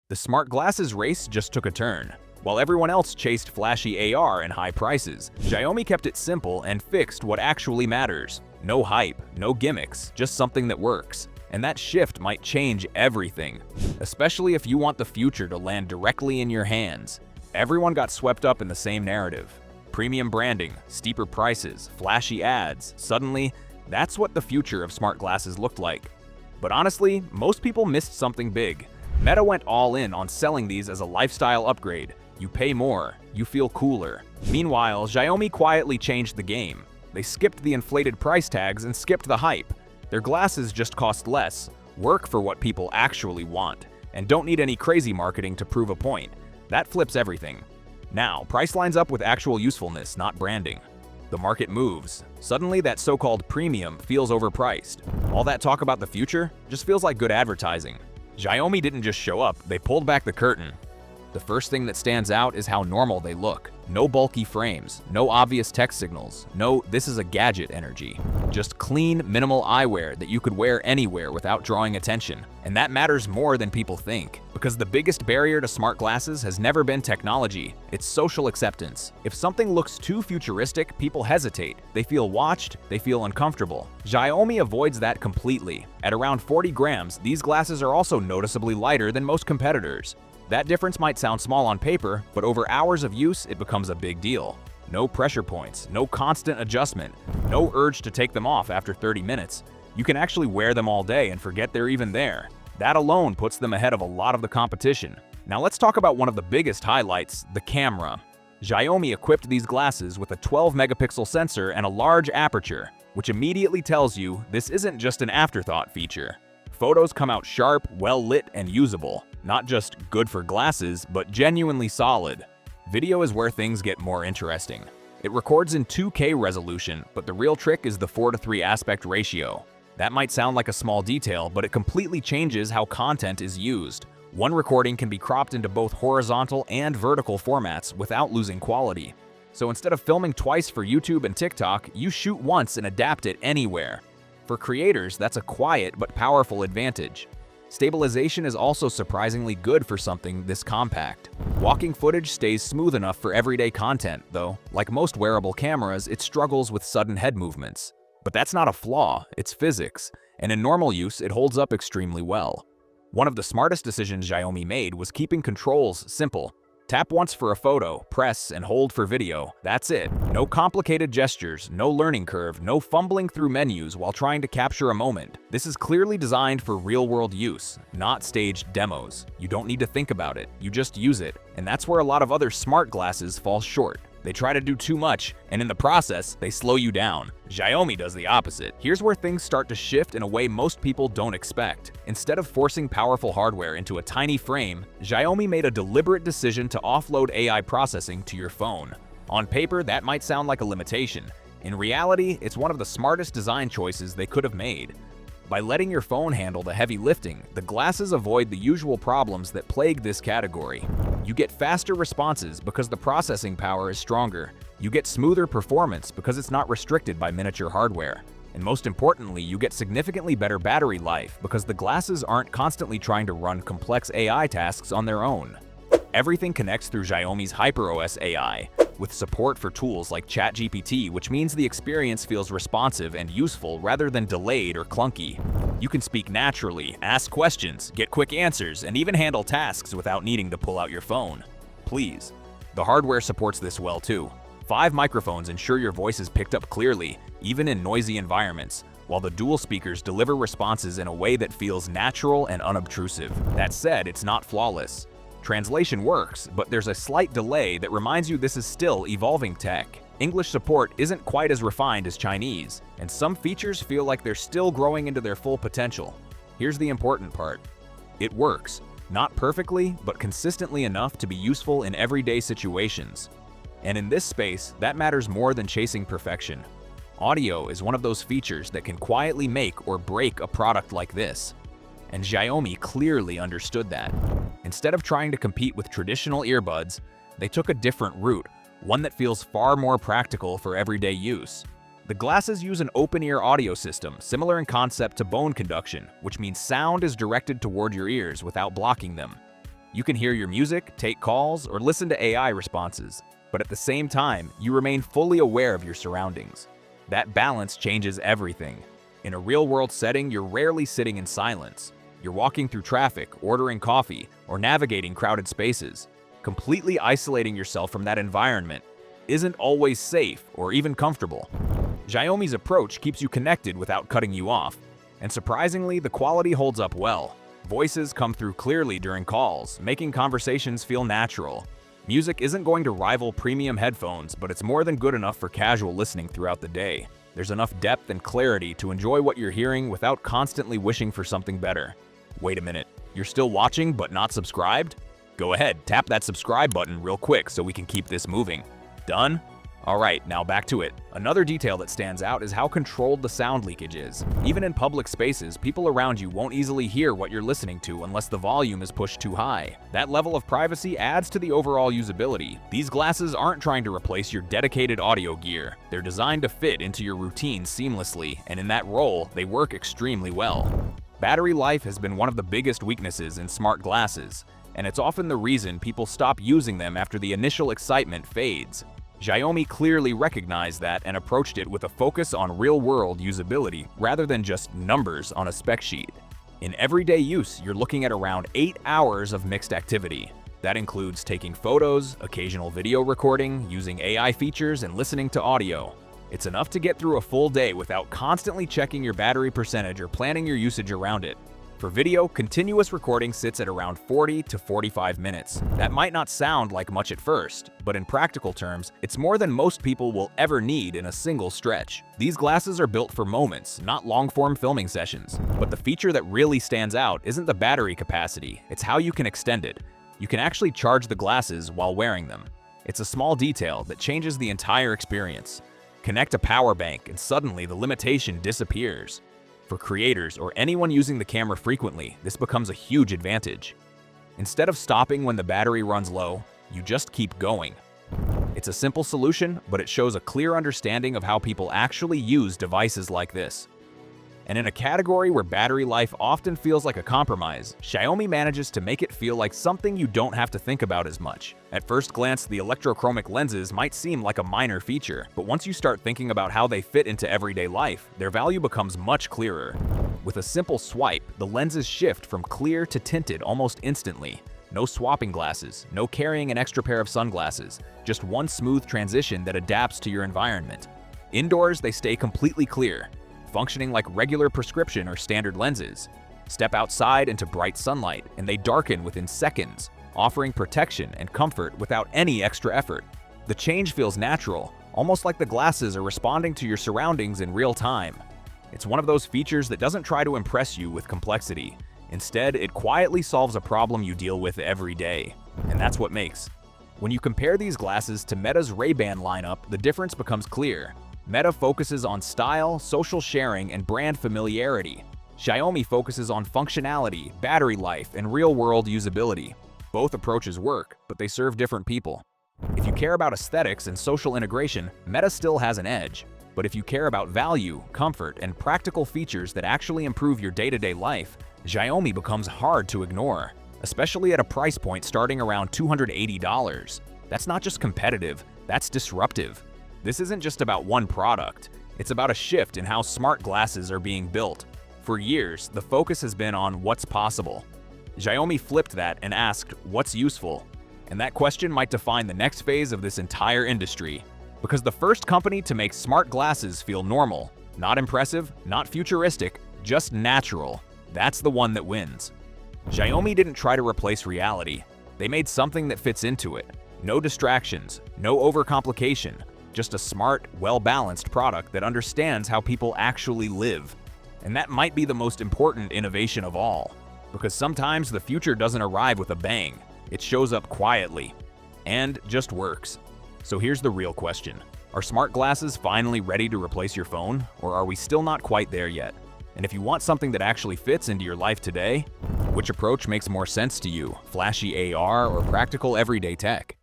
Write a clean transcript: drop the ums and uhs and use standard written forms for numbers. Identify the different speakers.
Speaker 1: The smart glasses race just took a turn. While everyone else chased flashy AR and high prices, Xiaomi kept it simple and fixed what actually matters. No hype, no gimmicks, just something that works. And that shift might change everything, especially if you want the future to land directly in your hands. Everyone got swept up in the same narrative. Premium branding, steeper prices, flashy ads. Suddenly, that's what the future of smart glasses looked like. But honestly, most people missed something big. Meta went all in on selling these as a lifestyle upgrade. You pay more, you feel cooler. Meanwhile, Xiaomi quietly changed the game. They skipped the inflated price tags and skipped the hype. Their glasses just cost less, work for what people actually want, and don't need any crazy marketing to prove a point. That flips everything. Now, price lines up with actual usefulness, not branding. The market moves. Suddenly, that so-called premium feels overpriced. All that talk about the future just feels like good advertising. Xiaomi didn't just show up, they pulled back the curtain. The first thing that stands out is how normal they look. No bulky frames, no obvious text signals, no "this is a gadget" energy. Just clean, minimal eyewear that you could wear anywhere without drawing attention. And that matters more than people think, because the biggest barrier to smart glasses has never been technology, it's social acceptance. If something looks too futuristic, people hesitate. They feel watched, they feel uncomfortable. Xiaomi avoids that completely. At around 40 grams, these glasses are also noticeably lighter than most competitors. That difference might sound small on paper, but over hours of use, it becomes a big deal. No pressure points, no constant adjustment, no urge to take them off after 30 minutes. You can actually wear them all day and forget they're even there. That alone puts them ahead of a lot of the competition. Now let's talk about one of the biggest highlights, the camera. Xiaomi equipped these glasses with a 12-megapixel sensor and a large aperture, which immediately tells you this isn't just an afterthought feature. Photos come out sharp, well-lit, and usable. Not just good for glasses, but genuinely solid. Video is where things get more interesting. It records in 2K resolution, but the real trick is the 4:3 aspect ratio. That might sound like a small detail, but it completely changes how content is used. One recording can be cropped into both horizontal and vertical formats without losing quality. So instead of filming twice for YouTube and TikTok, you shoot once and adapt it anywhere. For creators, that's a quiet but powerful advantage. Stabilization is also surprisingly good for something this compact. Walking footage stays smooth enough for everyday content, though. Like most wearable cameras, it struggles with sudden head movements. But that's not a flaw, it's physics, and in normal use, it holds up extremely well. One of the smartest decisions Xiaomi made was keeping controls simple. Tap once for a photo, press and hold for video. That's it. No complicated gestures, no learning curve, no fumbling through menus while trying to capture a moment. This is clearly designed for real-world use, not staged demos. You don't need to think about it, you just use it. And that's where a lot of other smart glasses fall short. They try to do too much, and in the process, they slow you down. Xiaomi does the opposite. Here's where things start to shift in a way most people don't expect. Instead of forcing powerful hardware into a tiny frame, Xiaomi made a deliberate decision to offload AI processing to your phone. On paper, that might sound like a limitation. In reality, it's one of the smartest design choices they could have made. By letting your phone handle the heavy lifting, the glasses avoid the usual problems that plague this category. You get faster responses because the processing power is stronger. You get smoother performance because it's not restricted by miniature hardware. And most importantly, you get significantly better battery life because the glasses aren't constantly trying to run complex AI tasks on their own. Everything connects through Xiaomi's HyperOS AI, with support for tools like ChatGPT, which means the experience feels responsive and useful rather than delayed or clunky. You can speak naturally, ask questions, get quick answers, and even handle tasks without needing to pull out your phone. Please. The hardware supports this well too. 5 microphones ensure your voice is picked up clearly, even in noisy environments, while the dual speakers deliver responses in a way that feels natural and unobtrusive. That said, it's not flawless. Translation works, but there's a slight delay that reminds you this is still evolving tech. English support isn't quite as refined as Chinese, and some features feel like they're still growing into their full potential. Here's the important part. It works. Not perfectly, but consistently enough to be useful in everyday situations. And in this space, that matters more than chasing perfection. Audio is one of those features that can quietly make or break a product like this. And Xiaomi clearly understood that. Instead of trying to compete with traditional earbuds, they took a different route, one that feels far more practical for everyday use. The glasses use an open-ear audio system, similar in concept to bone conduction, which means sound is directed toward your ears without blocking them. You can hear your music, take calls, or listen to AI responses, but at the same time, you remain fully aware of your surroundings. That balance changes everything. In a real-world setting, you're rarely sitting in silence. You're walking through traffic, ordering coffee, or navigating crowded spaces. Completely isolating yourself from that environment isn't always safe or even comfortable. XIAOMI's approach keeps you connected without cutting you off, and surprisingly, the quality holds up well. Voices come through clearly during calls, making conversations feel natural. Music isn't going to rival premium headphones, but it's more than good enough for casual listening throughout the day. There's enough depth and clarity to enjoy what you're hearing without constantly wishing for something better. Wait a minute, you're still watching but not subscribed? Go ahead, tap that subscribe button real quick so we can keep this moving. Done? Alright, now back to it. Another detail that stands out is how controlled the sound leakage is. Even in public spaces, people around you won't easily hear what you're listening to unless the volume is pushed too high. That level of privacy adds to the overall usability. These glasses aren't trying to replace your dedicated audio gear. They're designed to fit into your routine seamlessly, and in that role, they work extremely well. Battery life has been one of the biggest weaknesses in smart glasses, and it's often the reason people stop using them after the initial excitement fades. XIAOMI clearly recognized that and approached it with a focus on real-world usability rather than just numbers on a spec sheet. In everyday use, you're looking at around 8 hours of mixed activity. That includes taking photos, occasional video recording, using AI features, and listening to audio. It's enough to get through a full day without constantly checking your battery percentage or planning your usage around it. For video, continuous recording sits at around 40 to 45 minutes. That might not sound like much at first, but in practical terms, it's more than most people will ever need in a single stretch. These glasses are built for moments, not long-form filming sessions. But the feature that really stands out isn't the battery capacity, it's how you can extend it. You can actually charge the glasses while wearing them. It's a small detail that changes the entire experience. Connect a power bank and suddenly the limitation disappears. For creators or anyone using the camera frequently, this becomes a huge advantage. Instead of stopping when the battery runs low, you just keep going. It's a simple solution, but it shows a clear understanding of how people actually use devices like this. And in a category where battery life often feels like a compromise, XIAOMI manages to make it feel like something you don't have to think about as much. At first glance, the electrochromic lenses might seem like a minor feature, but once you start thinking about how they fit into everyday life, their value becomes much clearer. With a simple swipe, the lenses shift from clear to tinted almost instantly. No swapping glasses, no carrying an extra pair of sunglasses, just one smooth transition that adapts to your environment. Indoors, they stay completely clear, functioning like regular prescription or standard lenses. Step outside into bright sunlight, and they darken within seconds, offering protection and comfort without any extra effort. The change feels natural, almost like the glasses are responding to your surroundings in real time. It's one of those features that doesn't try to impress you with complexity. Instead, it quietly solves a problem you deal with every day. And that's what makes. When you compare these glasses to Meta's Ray-Ban lineup, the difference becomes clear. Meta focuses on style, social sharing, and brand familiarity. XIAOMI focuses on functionality, battery life, and real-world usability. Both approaches work, but they serve different people. If you care about aesthetics and social integration, Meta still has an edge. But if you care about value, comfort, and practical features that actually improve your day-to-day life, XIAOMI becomes hard to ignore, especially at a price point starting around $280. That's not just competitive, that's disruptive. This isn't just about one product, it's about a shift in how smart glasses are being built. For years, the focus has been on what's possible. XIAOMI flipped that and asked, what's useful? And that question might define the next phase of this entire industry. Because the first company to make smart glasses feel normal, not impressive, not futuristic, just natural, that's the one that wins. XIAOMI didn't try to replace reality. They made something that fits into it. No distractions, no overcomplication, just a smart, well-balanced product that understands how people actually live. And that might be the most important innovation of all. Because sometimes the future doesn't arrive with a bang. It shows up quietly. And just works. So here's the real question. Are smart glasses finally ready to replace your phone? Or are we still not quite there yet? And if you want something that actually fits into your life today, which approach makes more sense to you, flashy AR or practical everyday tech?